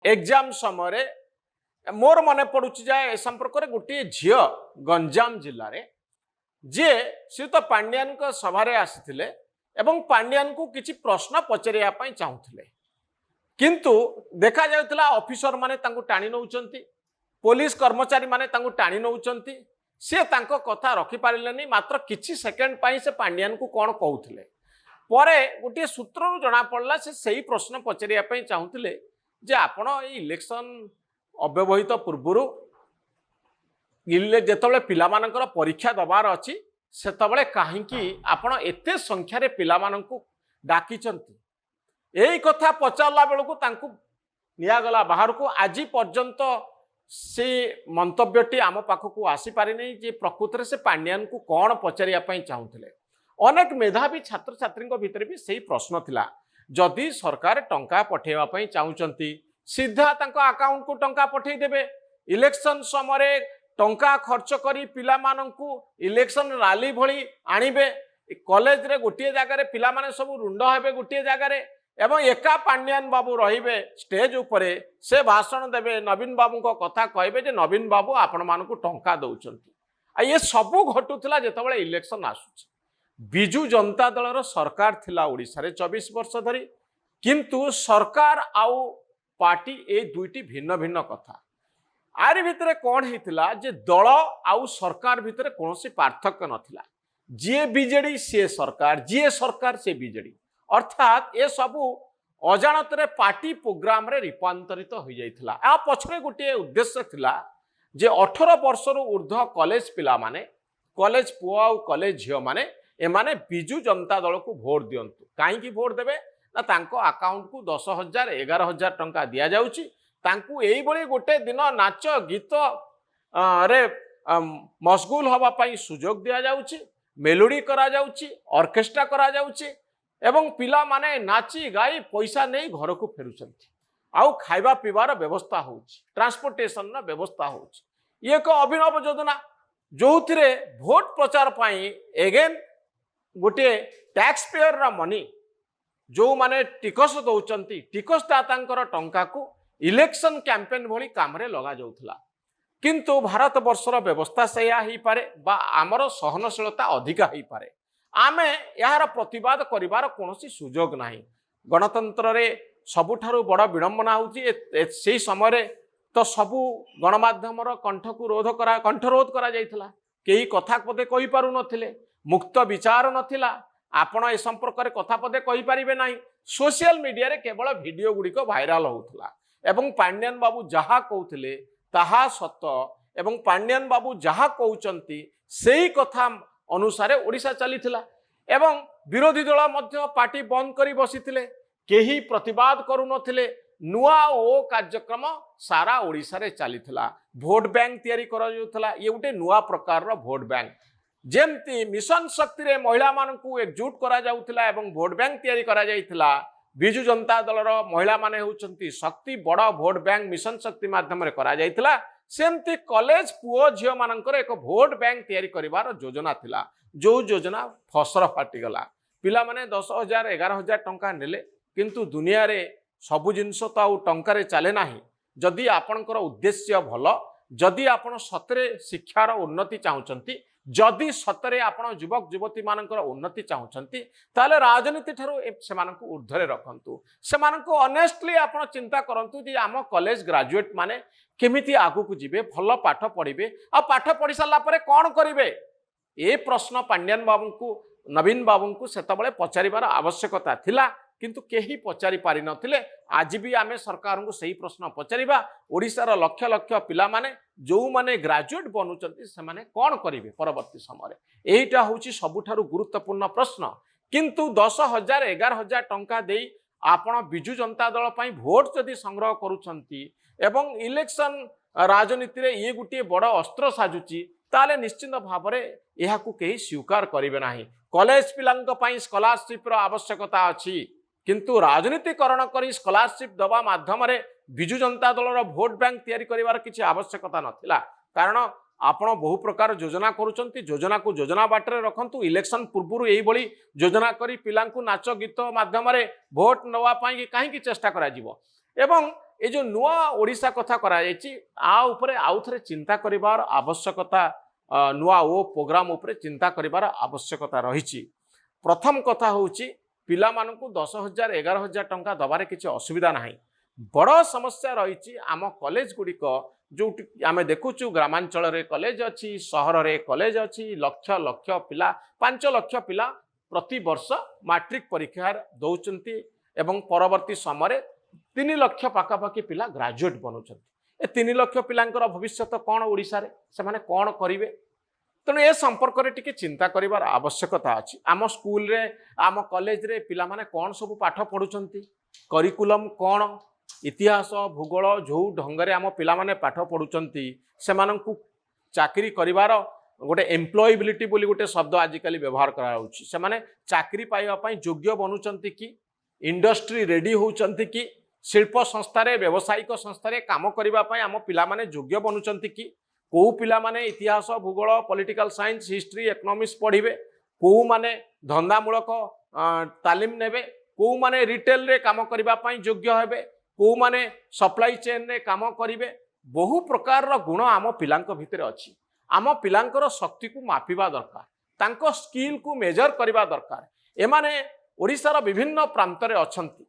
Exam समय मोर मन पड़ुची जाए ए संपर्क में गोटे झील गंजाम जिले में जी सी तो पांड्यान सभारे आसी पांड्यान को किसी प्रश्न पचारे चाहूले किंतु देखा जाउथला ऑफिसर माने तांको टाणी नउचंती पुलिस कर्मचारी माने तांको टाणी नउचंती से तांको कथा रखि पारिलेनी मात्र किछि सेकंड पाई से पांड्यान को कोन कहउथिले परे गोटे सूत्ररु जना पड़ला से सही प्रश्न पचारिया पई चाहूथिले जे आपण ए इलेक्शन अव्यवहित पूर्वरु जेतबेले पिलामानकर परीक्षा दबार अछि सेतबेले काहेकि आपण एते संख्या रे पिलामानकु डाकिचंती यही कथा पचारला बेलू निगला बाहर को आज पर्यंत से मंतव्यटी आम पाखक आसी पारि नहीं जे प्रकृत में से पांड्यान को कौन पचारिया चाहूले अनेक मेधावी छात्र छात्री भितर भी सही प्रश्न थिला जदि सरकार टंका पठेवा चाहूँगी सीधा अकाउंट को टंका पठेदेवे इलेक्शन समय टंका खर्च करी पिला माननकु इलेक्शन रैली भली आणिबे कॉलेज रे गोटे जगह पिला माने सब रुंड हेबे गोटे जगह एवं एका पांड्यान बाबू रहिबे स्टेज उपरे से भाषण देवे नवीन बाबू को कथा कहबे जे नवीन बाबू आपण मानकु टंका दउचंती आ ये सब घटुला जेतबेले इलेक्शन आसुची बिजू जनता दल रो सरकार थिला ओडिसा रे 24 वर्ष धरी किंतु सरकार आउ पार्टी ए दुईटी भिन्न भिन्न कथा आरि भितरे कोन हितला जे दल आउ सरकार भितरे कोनोसी पार्थक्य नथिला जे बीजेडी से सरकार से बीजेडी अर्थात ये सबू अजाणत पार्टी प्रोग्राम रे रूपांतरित हो जाइथिला आ पछरे गोटे उद्देश्य थिला जे 18 वर्ष रु ऊर्ध्व कॉलेज पिला माने कॉलेज पुओ आ कॉलेज झियो माने एमाने बिजू जनता दल को भोट दियंतु काहेकि भोट देबे ना तांको अकाउंट को 10,000 11,000 टंका दिया जाउची तांको एई बळी गोटे दिन नाच गीत रे मशगुल हवा पई सुजोग दिया जाउची मेलोडी करा जाउची ऑर्केस्ट्रा करा जाउची एवं पिला माने नाची गाई पैसा नहीं घर को फेरुचंती आउ खाइबा पीबार व्यवस्था होउची ट्रांसपोर्टेशन व्यवस्था होउची ये एक अभिनव योजना जो थिरे भोट प्रचार पाई एगेन गोटे टैक्स पेयर रा मनी जो माने टिकस दउचंती टिकस दातांकर टंका को इलेक्शन कैंपेन भली काम रे लगा जाउथला किंतु भारत वर्षर व्यवस्था सया ही पारे बा आमर सहनशीलता अधिका ही पारे आमे यार प्रतिवाद करिवार कोनोसी सुजोग नाही गणतंत्र रे सबुठारु बड़ विडंबना होउची से समय तो सबु गणमाध्यम कंठरोध करा जाइथिला केही कथा पदे कहि पारु नथिले मुक्त विचार नथिला आपण ए संपर्क रे कथा पदे कहि पारिबे नाही सोशल मीडिया रे केवल वीडियो गुडी को वायरल होउथला एवं पांड्यान बाबू जहा कहउथिले ताहा सत्य एवं पांड्यान बाबू जहा कहउचंती सेही कथा अनुसार ओडिशा चलीथिला एवं विरोधी दल मध्य पार्टी बंद करी बसिथिले केही प्रतिवाद करू नथिले नुआ ओ कार्यक्रम सारा ओडिशा रे चलीथिला भोट बैंक तैयारी करा जाउथला ये गोटे नुआ प्रकार रो भोट बैंक जेमती मिशन शक्ति रे महिला मानकु एकजुट करा जाउथला एवं भोट बैंक तैयारी करा जाइथिला बिजू जनता दल रो महिला माने होउचंती शक्ति बड़ भोट बैंक मिशन शक्ति माध्यम रे करा जाइथिला सेमती कॉलेज पुओ झियो मानकर एक भोट बैंक तैयारी करिवार योजना थिला जो योजना फसर फाटिगला पिला माने 10,000 11,000 टंका नेले किंतु दुनिया रे सबु जिनस तो आउ टंका रे चले नाही जदि आपनकर उद्देश्य भल जदि आपण सतरे शिक्षार उन्नति चाहूचंती जदि सतरे आपण युवक युवती मानकर उन्नति चाहूचंती ताले राजनीति ठारू से मानकु ऊर्ध्वरे रखंतु से मानकु ऑनेस्टली आपण चिंता करंतु जे आम कॉलेज ग्रेजुएट माने केमिति आगु को जिबे भल पाठ पढ़िबे आ पाठ पढ़ी साला परे कोन करिवे ए प्रश्न पांड्यान बाबू को नवीन बाबू को सेतबेले पचारिबार आवश्यकता थिला किंतु केही पचारि पारि नथिले आज भी आमे सरकार को सही प्रश्न पचारिबा ओडिसा लक्ष लक्ष पिला माने जो माने ग्रेजुएट बनुचंती से माने कोन करिवे परवर्ती समय एटा होची सबुठारु गुरुत्वपूर्ण प्रश्न किंतु 10,000 11,000 टंका देई आपण बिजू जनता दल पई भोट जदि संग्रह करूचंती एवं इलेक्शन राजनीति रे ये गोटे बड़ अस्त्र साजुची ताले निश्चित भाव में यह कहीं स्वीकार करेंगे ना कॉलेज पिलांई स्कॉलरशिप आवश्यकता अच्छी किंतु राजनीतिकरण कर स्कॉलरशिप दबा माध्यम बिजू जनता दल भोट बैंक तैयारी करिवार किसी आवश्यकता नथिला कारण आपण बहु प्रकार योजना करुचंती योजना को योजना बाटर रखंतु इलेक्शन पूर्व यही भली योजना करी पिलांकु नाच गीत माध्यम भोट नवा कहीं चेष्टा करा एवं ये जो नुआ ओडिशा कथा करा जायछि आ ऊपर आउ थरे चिंता करिवार आवश्यकता नुआ ओ प्रोग्राम ऊपर चिंता करिवार आवश्यकता रहिछि। प्रथम कथा होउछि पिला मानकु 10,000 11,000 टंका दबारे किछि असुविधा नाही। बड़ समस्या रहिछि आम कॉलेज गुड़िक जो आम देखुचु ग्रामांचल रे कॉलेज अच्छी सहर रे कॉलेज अच्छी लक्ष लक्ष पिला 5 लाख पिला प्रति वर्ष मैट्रिक परीक्षा दौरान एवं परवर्ती समय 3 लाख पाखापाखि पिला ग्रेजुएट बनौछन्ति। 3 लाख पिलांकर भविष्य कौन ओडिशा रे से माने कौन करिवे तेणु ए संपर्क में टिके चिंता करिवार आवश्यकता अछि। आम स्कूल रे आम कॉलेज रे पिला माने कौन सब पाठ पढुछन्ति करिकुलम कौन इतिहास भूगोल जो ढंगरे आम पिला माने पाठ पढुछन्ति से माननकु चाकरी करिवार गोटे एम्प्लॉयबिलिटी बोली गोटे शब्द आजिकल व्यवहार कराउछि। से माने चाकरी पाइबा पई योग्य बनुछन्ति कि इंडस्ट्री रेडी होउछन्ति कि शिल्प संस्था रे व्यावसायिक संस्था रे काम करिबा पई आम पिला माने योग्य बनुछन्ति कि को पिला माने इतिहास भूगोल पॉलिटिकल साइंस हिस्ट्री इकोनॉमिक्स पढ़िबे को माने धंदामूलक तालीम नेबे को माने रिटेल रे काम करिबा पई योग्य हेबे को माने सप्लाई चेन रे काम करिवे। बहु प्रकार रो गुण आम पिलांक भितर अछि। आम पिलांकर शक्ति को मापिबा दरकार तांको स्किल को मेजर करिबा दरकार। एमाने ओडिशार विभिन्न प्रांत रे अछंती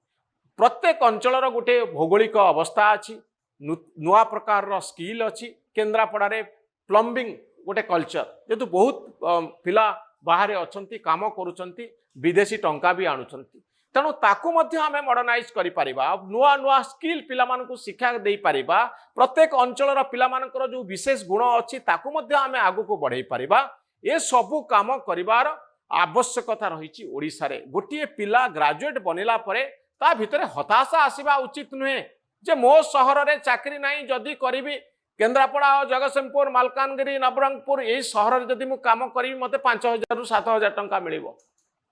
प्रत्येक अंचल गोटे भौगोलिक अवस्था अछि नुआ प्रकार रो स्किल अछि। केन्द्रापड़ा रे प्लम्बिंग गोटे कल्चर जेतु बहुत पिला बाहर अछंती काम करूछंती विदेशी टंका भी आणुछंती तेणु ताकू मध्य आमे मॉडर्नाइज करि परिबा नुआ नुआ स्किल पिला मानकु शिक्षा देई परिबा। प्रत्येक अंचल पिला मानकर जो विशेष गुण अछि ताकू मध्य आमे आगु को बढ़ाई परिबा। ए सबु काम करिवार आवश्यकता रहिछि ओडिसा रे। गोटिए पिला ग्रेजुएट बनिला परे ता भितरे हताशा आसीबा उचित नुहे जे मो शहर रे चाकरी नाही जदी करिबी केन्द्रापड़ा जगतसिंहपुर मालकानगिरी नवरंगपुर यही सहर जदि मु काम करी मते 5,000 रु 7,000 टंका मिलिबो।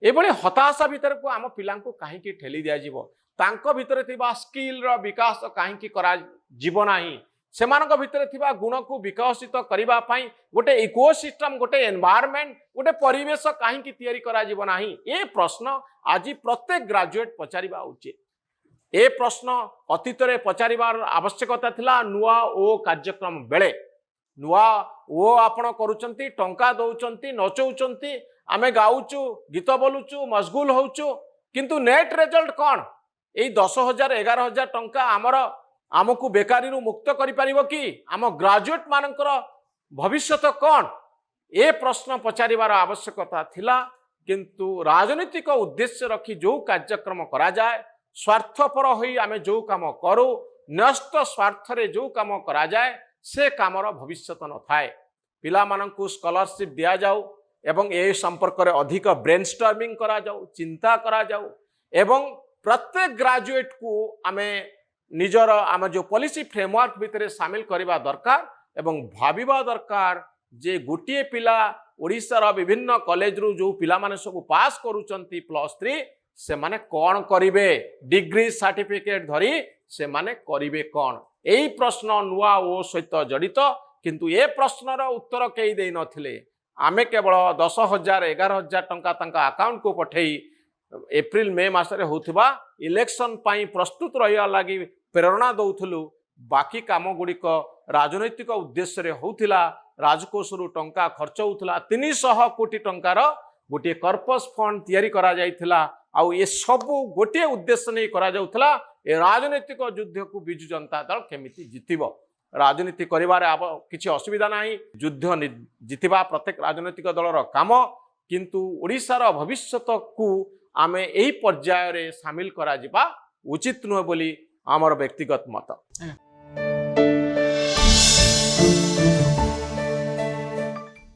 एभली हताशा भितर को आम पिलांको काहेकि ठेली दिया जीवो तांको भितर थिबा स्किल रो विकास काहेकि करा जीवो नाही सेमानक भितर थिबा गुण को विकसित करिबा पई गोटे इकोसिस्टम गोटे एनवायरनमेंट गोटे परिवेश काहेकि तयारी करा जीवो नाही। ए प्रश्न आज प्रत्येक ग्रेजुएट पचारिबा उचित। ए प्रश्न अतीत रे पचारिबार आवश्यकता थिला नुआ ओ कार्यक्रम बेले नुआ ओ आपण करूचंती टंका दउचंती नचौचंती आमे गाउचु गीत बोलुचु मशगुल होउचु किंतु नेट रिजल्ट कौन ए 10,000 11,000 टंका आमर आमको बेकारी रु मुक्त करि परिबो कि आम ग्रेजुएट मानकर भविष्यत कौन ए प्रश्न पचारिबार आवश्यकता थिला। किंतु राजनीतिक उद्देश्य रखी जो कार्यक्रम करा जाए स्वार्थपर होई आमे जो काम करू नष्ट स्वार्थ रे जो काम करा जाए से कामर भविष्यत न थाए। पिला माननकु स्कॉलरशिप दिया जाऊ एवं ए संपर्क रे अधिक ब्रेनस्टॉर्मिंग करा जाऊ चिंता करा जाऊ एवं प्रत्येक ग्रेजुएट को आमे निजर आम जो पॉलिसी फ्रेमवर्क भितर सामिल करबा दरकार एवं भाबिबा दरकार जे गोटिए पिला ओडिशार विभिन्न कॉलेज रु जो पिला माने सब पास करूचंती +3 से माने कौन करिवे डिग्री सर्टिफिकेट धरी से माने करिवे कौन एई प्रश्न नुआ ओ सहित जड़ित किंतु ए प्रश्नर उत्तर कई दे नथिले। आमे केवल 10,000 11,000 टंका तंका अकाउंट को पठेई एप्रिल मे मासरे होथिबा इलेक्शन पाई प्रस्तुत रहिया लागि प्रेरणा दउथलु। बाकी काम गुड़िक राजनैतिक उद्देश्य रे होथिला राजकोष रु टंका खर्च होथिला 300 कोटी टंकार गोटे कर्पस फंड तयारी करा जायथिला आउ ए सब गोटे उद्देश्य नहीं करा जाउथला ए राजनैतिक युद्ध को बिजु जनता दल केमिति जितिबो। राजनीति करिवारे किछि असुविधा नाही युद्ध जितिबा प्रत्येक राजनैतिक दलर काम किंतु ओडिशार भविष्यत को आमे एही पर्याय रे शामिल करा जिबा उचित नुहे बोली आमर व्यक्तिगत मत।